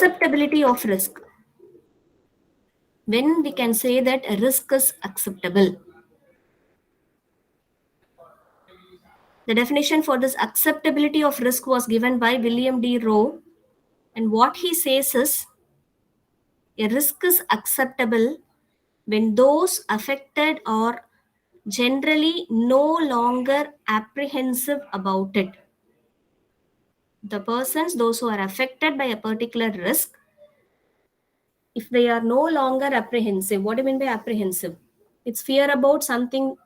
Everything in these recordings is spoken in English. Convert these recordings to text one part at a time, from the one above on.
acceptability of risk. When we can say that a risk is acceptable. The definition for this acceptability of risk was given by William D. Rowe, and what he says is a risk is acceptable when those affected are generally no longer apprehensive about it. The persons, those who are affected by a particular risk, if they are no longer apprehensive, what do you mean by apprehensive? It's fear about something,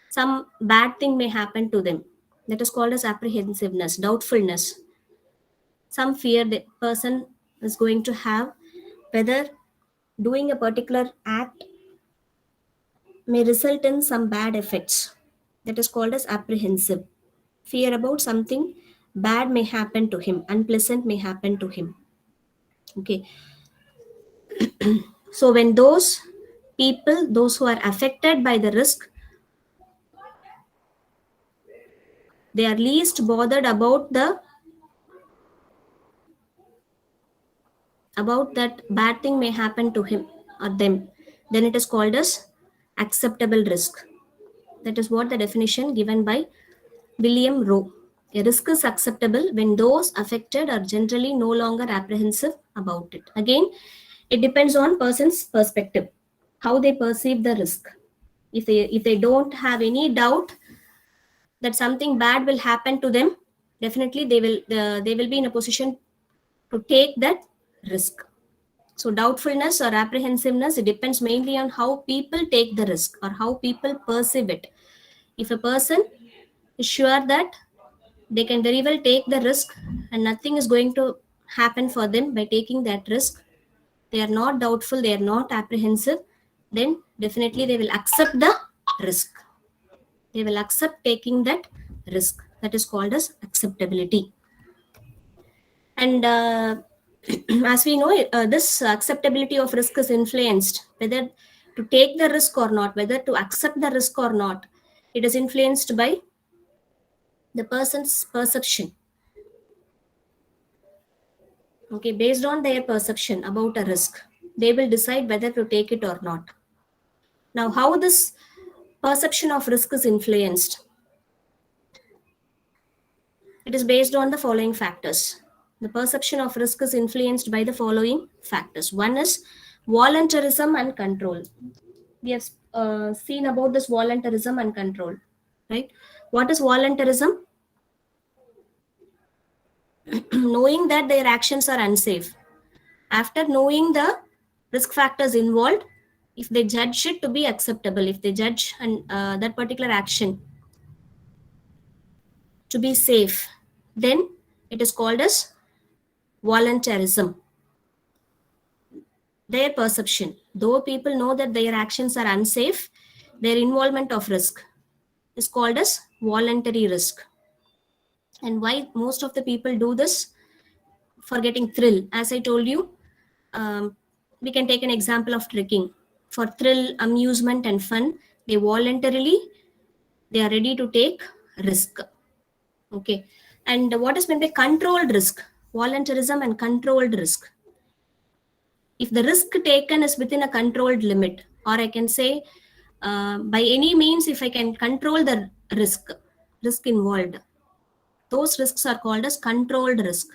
some bad thing may happen to them. That is called as apprehensiveness, doubtfulness. Some fear the person is going to have whether doing a particular act may result in some bad effects. That is called as apprehensive. Fear about something bad may happen to him, unpleasant may happen to him. Okay. So when those people, those who are affected by the risk, they are least bothered about that bad thing may happen to him or them, then it is called as acceptable risk. That is what the definition given by William Rowe. A risk is acceptable when those affected are generally no longer apprehensive about it. Again, it depends on person's perspective, how they perceive the risk. If they don't have any doubt that something bad will happen to them, definitely they will be in a position to take that risk. So doubtfulness or apprehensiveness, it depends mainly on how people take the risk or how people perceive it. If a person is sure that they can very well take the risk and nothing is going to happen for them by taking that risk, they are not doubtful, they are not apprehensive, then definitely they will accept the risk. They will accept taking that risk. That is called as acceptability. And as we know, this acceptability of risk is influenced whether to take the risk or not, whether to accept the risk or not. It is influenced by the person's perception. Okay, based on their perception about a risk, they will decide whether to take it or not. Now, how this perception of risk is influenced? It is based on the following factors. The perception of risk is influenced by the following factors. One is voluntarism and control. We have seen about this voluntarism and control, right? What is voluntarism? Knowing that their actions are unsafe. After knowing the risk factors involved, if they judge it to be acceptable, if they judge that particular action to be safe, then it is called as voluntarism. Their perception, though people know that their actions are unsafe, their involvement of risk is called as voluntary risk. And why most of the people do this? For getting thrill. As I told you, we can take an example of trekking. For thrill, amusement and fun, they are ready to take risk. Okay. And what is meant by controlled risk? Voluntarism and controlled risk. If the risk taken is within a controlled limit, or I can say by any means, if I can control the risk involved, those risks are called as controlled risk.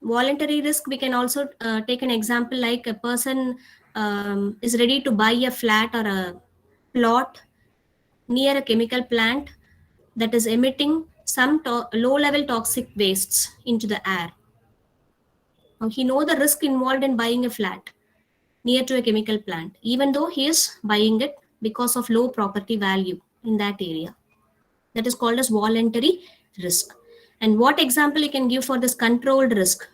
Voluntary risk, we can also take an example like a person is ready to buy a flat or a plot near a chemical plant that is emitting some low-level toxic wastes into the air. Now, he knows the risk involved in buying a flat near to a chemical plant, even though he is buying it because of low property value in that area. That is called as voluntary risk. And what example you can give for this controlled risk?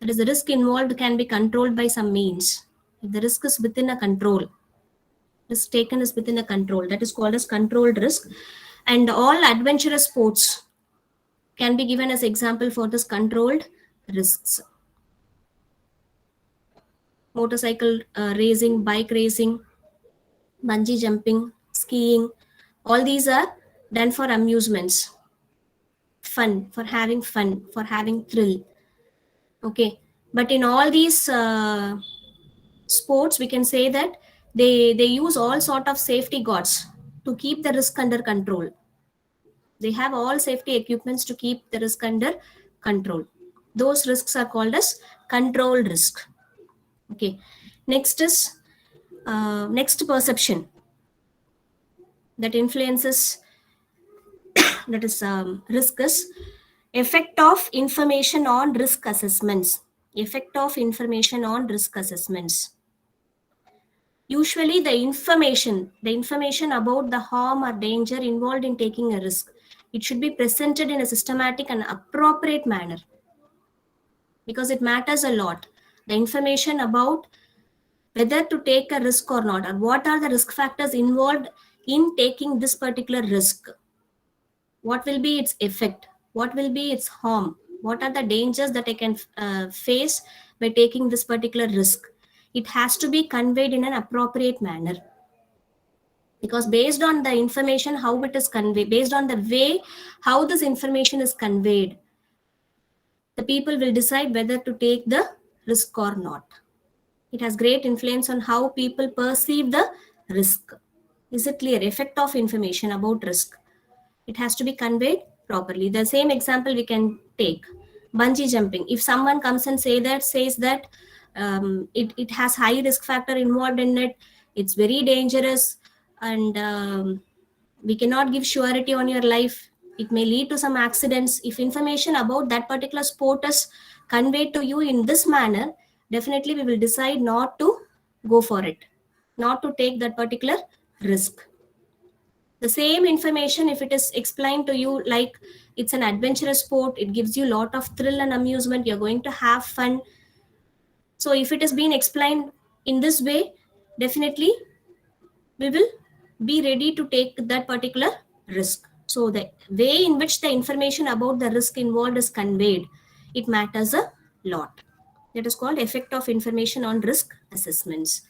That is, the risk involved can be controlled by some means. If the risk is within a control, risk taken is within a control, that is called as controlled risk. And all adventurous sports can be given as example for this controlled risks. Motorcycle racing, bike racing, bungee jumping, skiing, all these are done for amusements, fun, for having thrill. Okay. But in all these sports, we can say that they use all sort of safety guards to keep the risk under control. They have all safety equipments to keep the risk under control. Those risks are called as controlled risk. Okay. Next is next perception that influences that is risk is effect of information on risk assessments. Effect of information on risk assessments. Usually the information about the harm or danger involved in taking a risk, it should be presented in a systematic and appropriate manner, because it matters a lot. The information about whether to take a risk or not, or what are the risk factors involved in taking this particular risk, what will be its effect, what will be its harm, what are the dangers that I can face by taking this particular risk. It has to be conveyed in an appropriate manner, because based on the information how it is conveyed, based on the way how this information is conveyed, the people will decide whether to take the risk or not. It has great influence on how people perceive the risk. Is it clear? Effect of information about risk, it has to be conveyed properly. The same example we can take bungee jumping. If someone comes and says that it has high risk factor involved in it, it's very dangerous, and we cannot give surety on your life, it may lead to some accidents. If information about that particular sport is conveyed to you in this manner, definitely we will decide not to go for it, not to take that particular risk. The same information, if it is explained to you like it's an adventurous sport, it gives you a lot of thrill and amusement, you're going to have fun. So if it is being explained in this way, definitely we will be ready to take that particular risk. So the way in which the information about the risk involved is conveyed, it matters a lot. That is called effect of information on risk assessments.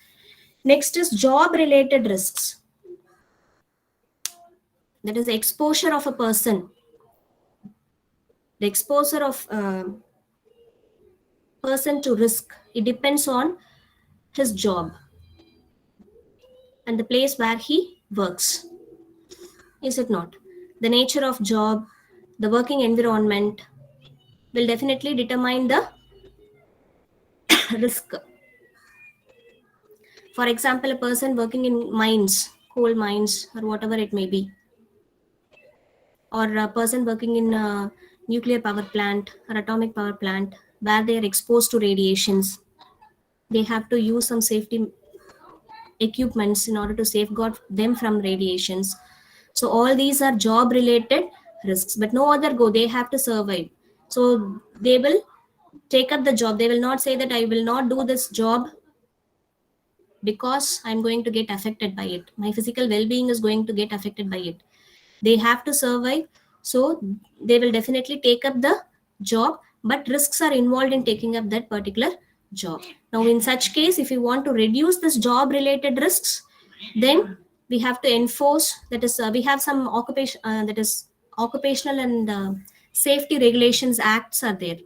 Next is job related risks. That is the exposure of a person. The exposure of a person to risk, it depends on his job and the place where he works. Is it not? The nature of job, the working environment will definitely determine the risk. For example, a person working in mines, coal mines, or whatever it may be, or a person working in a nuclear power plant or atomic power plant where they are exposed to radiations, they have to use some safety equipments in order to safeguard them from radiations. So all these are job related risks, but no other go, they have to survive. So they will take up the job. They will not say that I will not do this job because I'm going to get affected by it, my physical well-being is going to get affected by it. They have to survive, so they will definitely take up the job, but risks are involved in taking up that particular job. Now in such case, if you want to reduce this job related risks, then we have to enforce, that is we have some occupation that is occupational and safety regulations acts are there.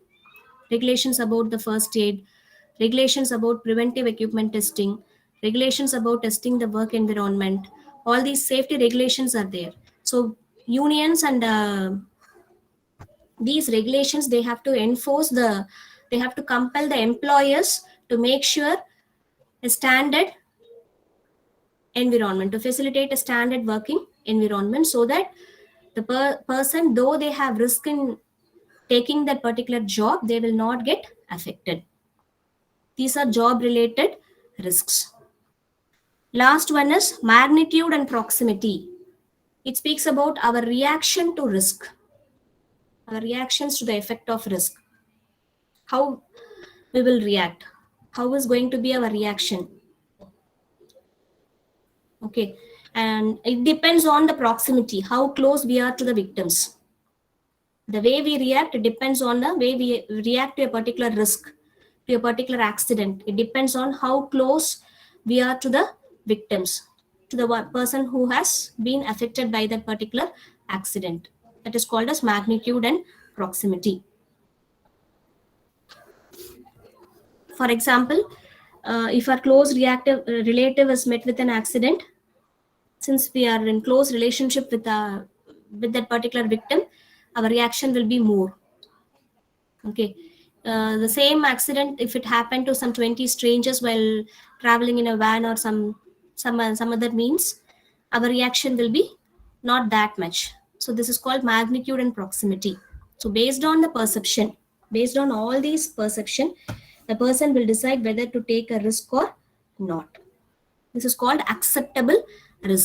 Regulations about the first aid, regulations about preventive equipment testing, regulations about testing the work environment. All these safety regulations are there. So unions and these regulations, they have to enforce they have to compel the employers to make sure a standard environment, to facilitate a standard working environment, so that the person, though they have risk in taking that particular job, they will not get affected. These are job related risks. Last one is magnitude and proximity. It speaks about our reaction to risk, our reactions to the effect of risk, how we will react, how is going to be our reaction. Okay, and it depends on the proximity, how close we are to the victims. The way we react, it depends on the way we react to a particular risk, to a particular accident. It depends on how close we are to the victims, to the person who has been affected by that particular accident. That is called as magnitude and proximity. For example, if our close relative is met with an accident, since we are in close relationship with that particular victim, our reaction will be more. Okay. The same accident, if it happened to some 20 strangers while traveling in a van or some other means, our reaction will be not that much. So this is called magnitude and proximity. So based on the perception, based on all these perception, the person will decide whether to take a risk or not. This is called acceptable risk.